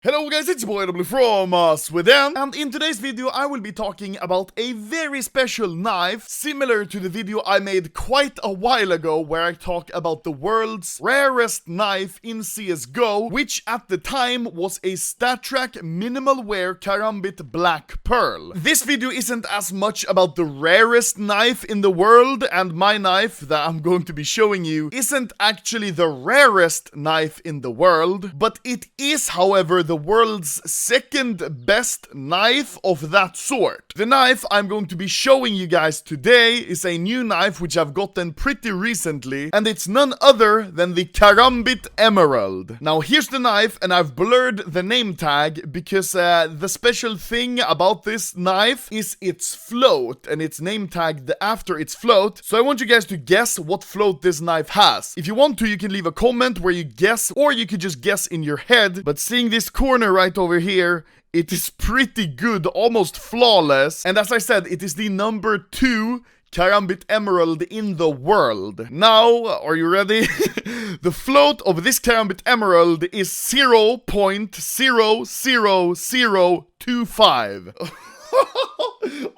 Hello guys, it's your boy W from Sweden, and in today's video I will be talking about a very special knife, similar to the video I made quite a while ago where I talk about the world's rarest knife in CSGO, which at the time was a StatTrak minimal wear Karambit Black Pearl. This video isn't as much about the rarest knife in the world, and my knife that I'm going to be showing you isn't actually the rarest knife in the world, but it is, however, the world's second best knife of that sort. The knife I'm going to be showing you guys today is a new knife which I've gotten pretty recently, and it's none other than the Karambit Emerald. Now here's the knife, and I've blurred the name tag because the special thing about this knife is its float, and it's name tagged after its float, so I want you guys to guess what float this knife has. If you want to, you can leave a comment where you guess, or you could just guess in your head, but seeing this corner right over here, it is pretty good, almost flawless, and as I said, it is the number 2 Karambit Emerald in the world. Now, are you ready? The float of this Karambit Emerald is 0.00025.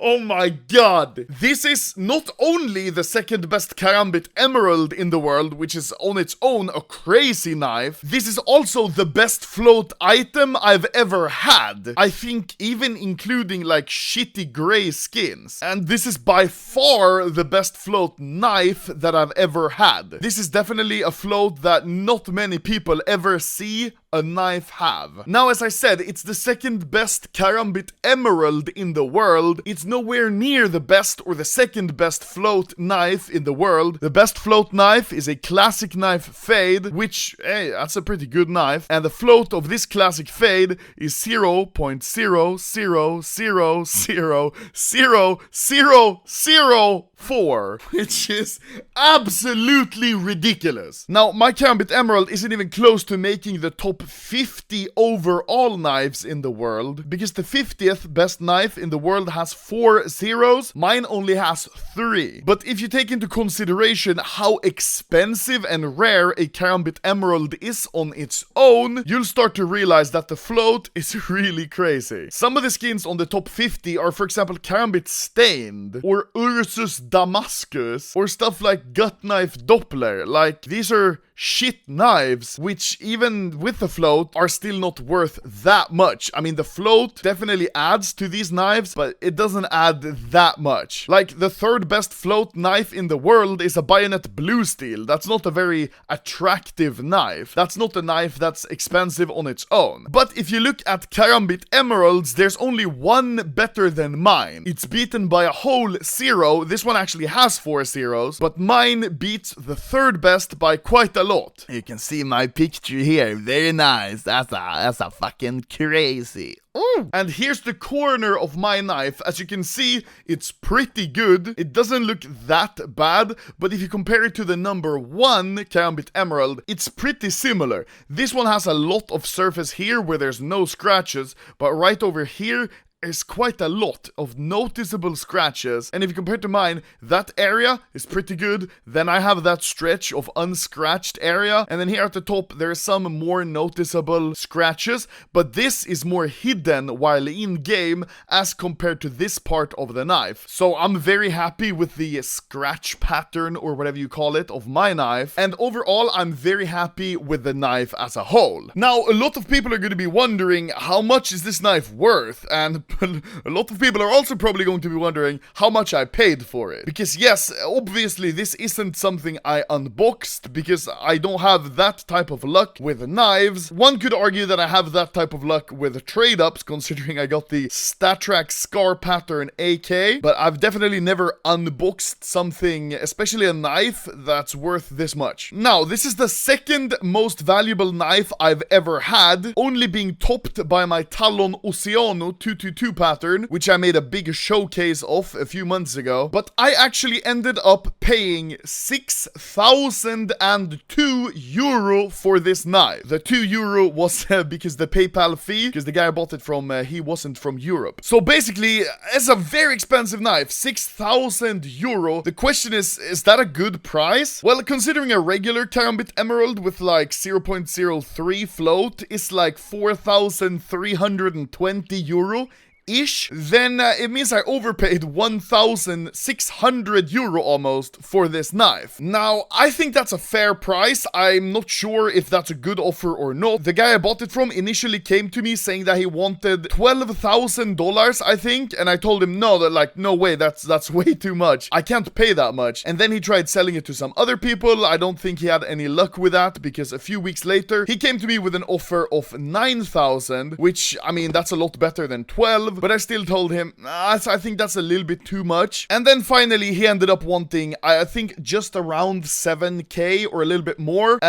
Oh my god! This is not only the second best Karambit Emerald in the world, which is on its own a crazy knife, this is also the best float item I've ever had. I think even including like shitty gray skins. And this is by far the best float knife that I've ever had. This is definitely a float that not many people ever see a knife have. Now, as I said, it's the second best Karambit Emerald in the world. It's nowhere near the best or the second best float knife in the world. The best float knife is a classic knife Fade, which, hey, that's a pretty good knife. And the float of this classic Fade is 0.0000004, which is absolutely ridiculous. Now, my Karambit Emerald isn't even close to making the top 50 overall knives in the world, because the 50th best knife in the world has 4 zeros, mine only has 3. But if you take into consideration how expensive and rare a Karambit Emerald is on its own, you'll start to realize that the float is really crazy. Some of the skins on the top 50 are, for example, Karambit Stained, or Ursus Damascus, or stuff like Gut Knife Doppler. Like, these are shit knives, which even with the float are still not worth that much. I mean, the float definitely adds to these knives, but it doesn't add that much. Like, the third best float knife in the world is a Bayonet Blue Steel. That's not a very attractive knife. That's not a knife that's expensive on its own. But if you look at Karambit Emeralds, there's only one better than mine. It's beaten by a whole 0. This one actually has 4 zeros, but mine beats the third best by quite a lot. You can see my picture here. Very nice. That's a fucking crazy. Ooh. And here's the corner of my knife. As you can see, it's pretty good. It doesn't look that bad, but if you compare it to the number 1 Karambit Emerald, it's pretty similar. This one has a lot of surface here where there's no scratches, but right over here is quite a lot of noticeable scratches, and if you compare to mine, that area is pretty good. Then I have that stretch of unscratched area, and then here at the top there are some more noticeable scratches, but this is more hidden while in game as compared to this part of the knife. So I'm very happy with the scratch pattern, or whatever you call it, of my knife, and overall I'm very happy with the knife as a whole. Now, a lot of people are going to be wondering, how much is this knife worth? And a lot of people are also probably going to be wondering how much I paid for it. Because yes, obviously this isn't something I unboxed, because I don't have that type of luck with knives. One could argue that I have that type of luck with trade-ups, considering I got the StatTrak Scar Pattern AK, but I've definitely never unboxed something, especially a knife, that's worth this much. Now, this is the second most valuable knife I've ever had, only being topped by my Talon Oceano 222 2 pattern, which I made a big showcase of a few months ago. But I actually ended up paying 6,002 euro for this knife. The 2 euro was because the PayPal fee, because the guy I bought it from, he wasn't from Europe. So basically, it's a very expensive knife, 6,000 euro. The question is that a good price? Well, considering a regular Karambit Emerald with like 0.03 float is like 4,320 euro ish, then it means I overpaid 1,600 euro almost for this knife. Now, I think that's a fair price. I'm not sure if that's a good offer or not. The guy I bought it from initially came to me saying that he wanted $12,000, I think, and I told him no, that like, no way, that's way too much. I can't pay that much. And then he tried selling it to some other people. I don't think he had any luck with that, because a few weeks later, he came to me with an offer of 9,000, which, I mean, that's a lot better than 12, but I still told him, I think that's a little bit too much. And then finally, he ended up wanting, I think, just around 7k or a little bit more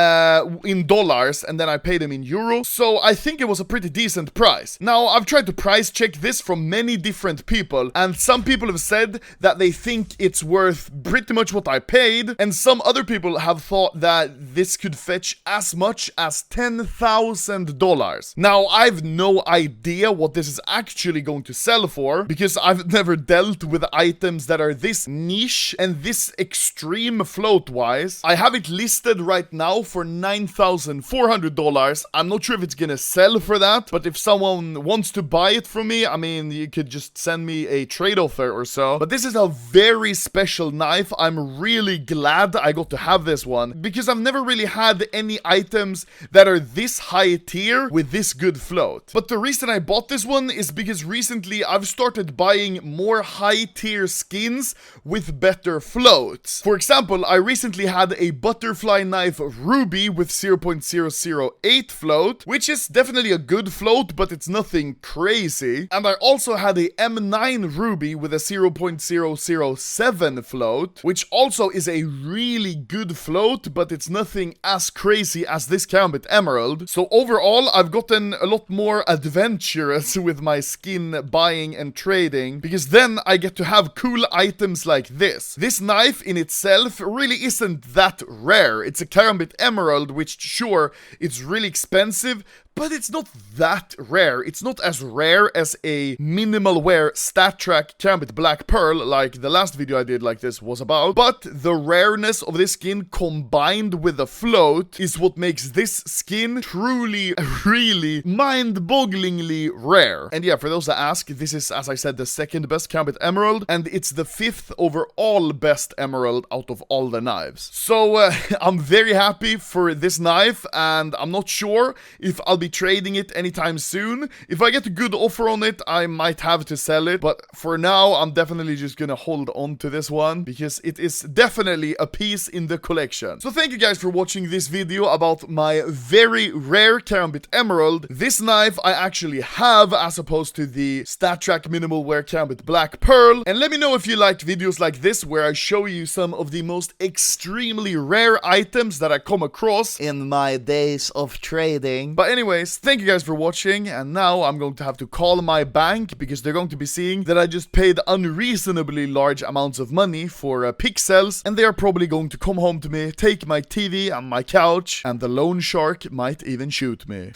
in dollars, and then I paid him in euros. So I think it was a pretty decent price. Now, I've tried to price check this from many different people, and some people have said that they think it's worth pretty much what I paid, and some other people have thought that this could fetch as much as $10,000. Now, I've no idea what this is actually going to sell for, because I've never dealt with items that are this niche and this extreme float wise. I have it listed right now for $9,400. I'm not sure if it's gonna sell for that, but if someone wants to buy it from me, I mean, you could just send me a trade offer or so. But this is a very special knife. I'm really glad I got to have this one, because I've never really had any items that are this high tier with this good float. But the reason I bought this one is because recently I've started buying more high tier skins with better floats. For example, I recently had a butterfly knife ruby with 0.008 float, which is definitely a good float, but it's nothing crazy. And I also had a M9 ruby with a 0.007 float, which also is a really good float, but it's nothing as crazy as this Karambit Emerald. So overall, I've gotten a lot more adventurous with my skin buying and trading, because then I get to have cool items like this. This knife in itself really isn't that rare. It's a Karambit Emerald, which sure, it's really expensive, but it's not that rare. It's not as rare as a minimal wear StatTrak Karambit Black Pearl, like the last video I did like this was about. But the rareness of this skin combined with the float is what makes this skin truly, really mind-bogglingly rare. And yeah, for those that ask, this is, as I said, the second best Karambit Emerald, and it's the 5th overall best emerald out of all the knives. So I'm very happy for this knife, and I'm not sure if I'll be trading it anytime soon. If I get a good offer on it, I might have to sell it, but for now, I'm definitely just gonna hold on to this one, because it is definitely a piece in the collection. So thank you guys for watching this video about my very rare Karambit Emerald. This knife I actually have, as opposed to the StatTrak Minimal Wear Karambit Black Pearl. And let me know if you liked videos like this, where I show you some of the most extremely rare items that I come across in my days of trading. But anyways, thank you guys for watching, and now I'm going to have to call my bank, because they're going to be seeing that I just paid unreasonably large amounts of money for pixels, and they are probably going to come home to me, take my TV and my couch, and the loan shark might even shoot me.